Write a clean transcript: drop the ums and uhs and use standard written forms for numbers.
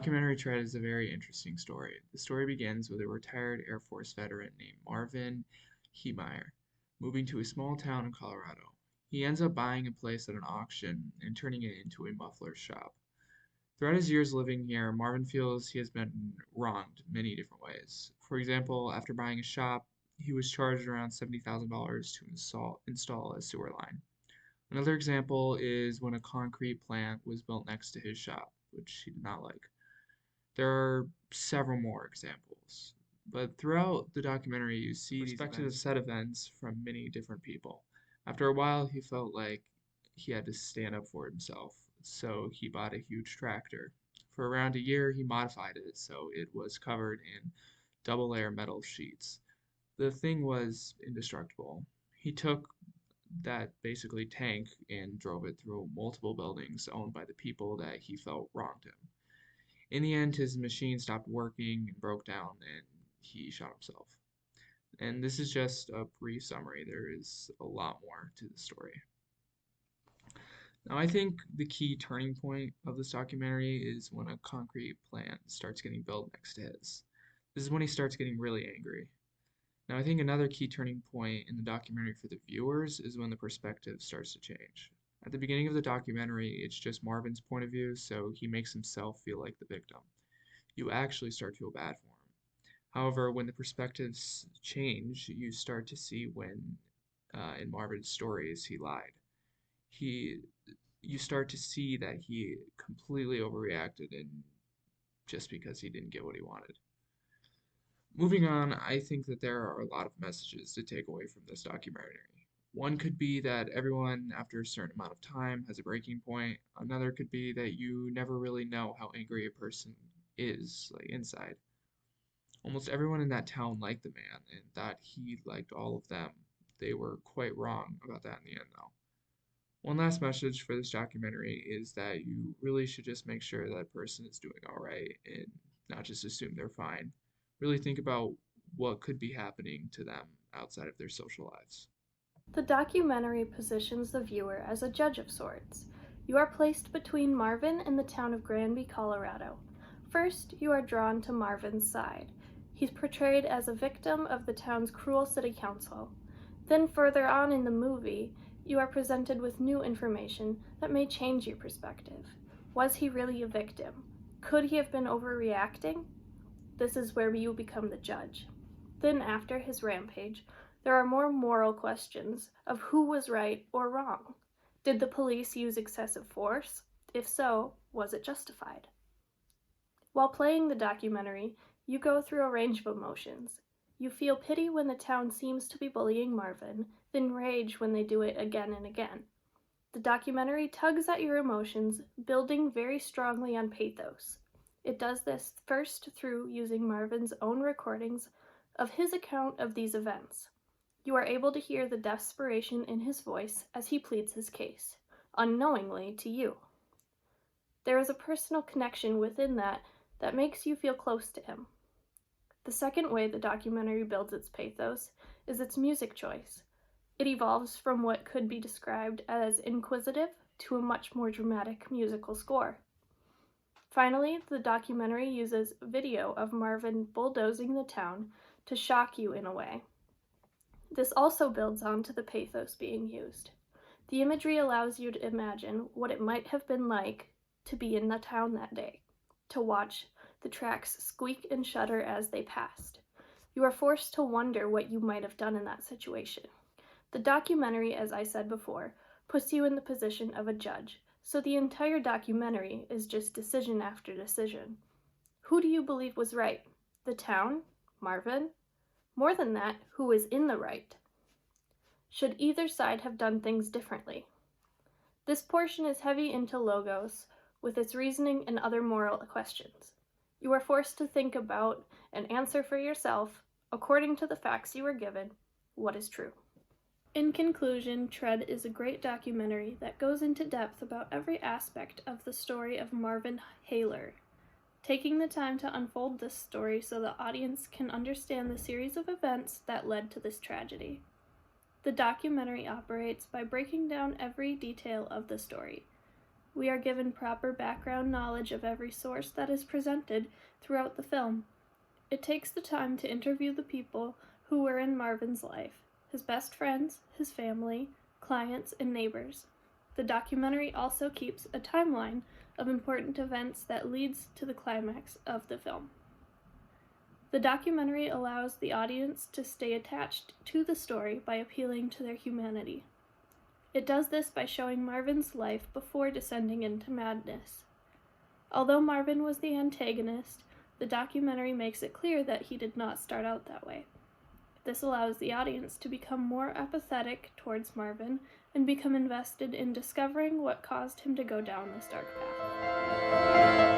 Documentary Tread is a very interesting story. The story begins with a retired Air Force veteran named Marvin Heemeyer moving to a small town in Colorado. He ends up buying a place at an auction and turning it into a muffler shop. Throughout his years living here, Marvin feels he has been wronged many different ways. For example, after buying a shop, he was charged around $70,000 to install a sewer line. Another example is when a concrete plant was built next to his shop, which he did not like. There are several more examples, but throughout the documentary, you see these perspective set events from many different people. After a while, he felt like he had to stand up for himself, so he bought a huge tractor. For around a year, he modified it so it was covered in double layer metal sheets. The thing was indestructible. He took that basically tank and drove it through multiple buildings owned by the people that he felt wronged him. In the end, his machine stopped working and broke down, and he shot himself. And this is just a brief summary. There is a lot more to the story. Now, I think the key turning point of this documentary is when a concrete plant starts getting built next to his. This is when he starts getting really angry. Now, I think another key turning point in the documentary for the viewers is when the perspective starts to change. At the beginning of the documentary, it's just Marvin's point of view, so he makes himself feel like the victim. You actually start to feel bad for him. However, when the perspectives change, you start to see when, in Marvin's stories, he lied. He, you start to see that he completely overreacted, and just because he didn't get what he wanted. Moving on, I think that there are a lot of messages to take away from this documentary. One could be that everyone, after a certain amount of time, has a breaking point. Another could be that you never really know how angry a person is, like inside. Almost everyone in that town liked the man and thought he liked all of them. They were quite wrong about that in the end, though. One last message for this documentary is that you really should just make sure that person is doing all right and not just assume they're fine. Really think about what could be happening to them outside of their social lives. The documentary positions the viewer as a judge of sorts. You are placed between Marvin and the town of Granby, Colorado. First, you are drawn to Marvin's side. He's portrayed as a victim of the town's cruel city council. Then further on in the movie, you are presented with new information that may change your perspective. Was he really a victim? Could he have been overreacting? This is where you become the judge. Then after his rampage, there are more moral questions of who was right or wrong. Did the police use excessive force? If so, was it justified? While playing the documentary, you go through a range of emotions. You feel pity when the town seems to be bullying Marvin, then rage when they do it again and again. The documentary tugs at your emotions, building very strongly on pathos. It does this first through using Marvin's own recordings of his account of these events. You are able to hear the desperation in his voice as he pleads his case, unknowingly to you. There is a personal connection within that makes you feel close to him. The second way the documentary builds its pathos is its music choice. It evolves from what could be described as inquisitive to a much more dramatic musical score. Finally, the documentary uses video of Marvin bulldozing the town to shock you in a way. This also builds on to the pathos being used. The imagery allows you to imagine what it might have been like to be in the town that day, to watch the tracks squeak and shudder as they passed. You are forced to wonder what you might have done in that situation. The documentary, as I said before, puts you in the position of a judge, so the entire documentary is just decision after decision. Who do you believe was right? The town? Marvin? More than that, who is in the right? Should either side have done things differently? This portion is heavy into logos, with its reasoning and other moral questions. You are forced to think about and answer for yourself, according to the facts you were given, what is true. In conclusion, Tread is a great documentary that goes into depth about every aspect of the story of Marvin Haler, taking the time to unfold this story so the audience can understand the series of events that led to this tragedy. The documentary operates by breaking down every detail of the story. We are given proper background knowledge of every source that is presented throughout the film. It takes the time to interview the people who were in Marvin's life, his best friends, his family, clients, and neighbors. The documentary also keeps a timeline of important events that leads to the climax of the film. The documentary allows the audience to stay attached to the story by appealing to their humanity. It does this by showing Marvin's life before descending into madness. Although Marvin was the antagonist, the documentary makes it clear that he did not start out that way. This allows the audience to become more apathetic towards Marvin and become invested in discovering what caused him to go down this dark path.